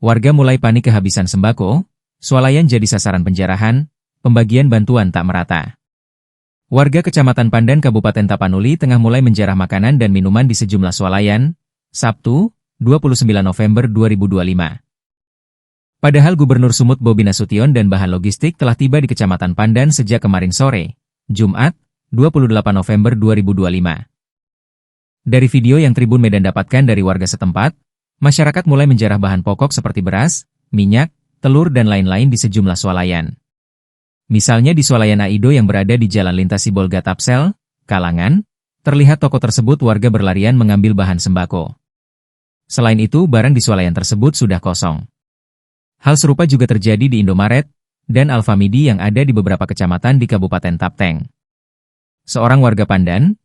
Warga mulai panik kehabisan sembako, swalayan jadi sasaran penjarahan, pembagian bantuan tak merata. Warga Kecamatan Pandan Kabupaten Tapanuli tengah mulai menjarah makanan dan minuman di sejumlah swalayan, Sabtu, 29 November 2025. Padahal Gubernur Sumut Bobi Nasution dan bahan logistik telah tiba di Kecamatan Pandan sejak kemarin sore, Jumat, 28 November 2025. Dari video yang Tribun Medan dapatkan dari warga setempat, masyarakat mulai menjarah bahan pokok seperti beras, minyak, telur dan lain-lain di sejumlah swalayan. Misalnya di swalayan Aido yang berada di Jalan Lintas Sibolga Tapsel, Kalangan, terlihat toko tersebut warga berlarian mengambil bahan sembako. Selain itu, barang di swalayan tersebut sudah kosong. Hal serupa juga terjadi di Indomaret dan Alfamidi yang ada di beberapa kecamatan di Kabupaten Tapteng. Seorang warga Pandan,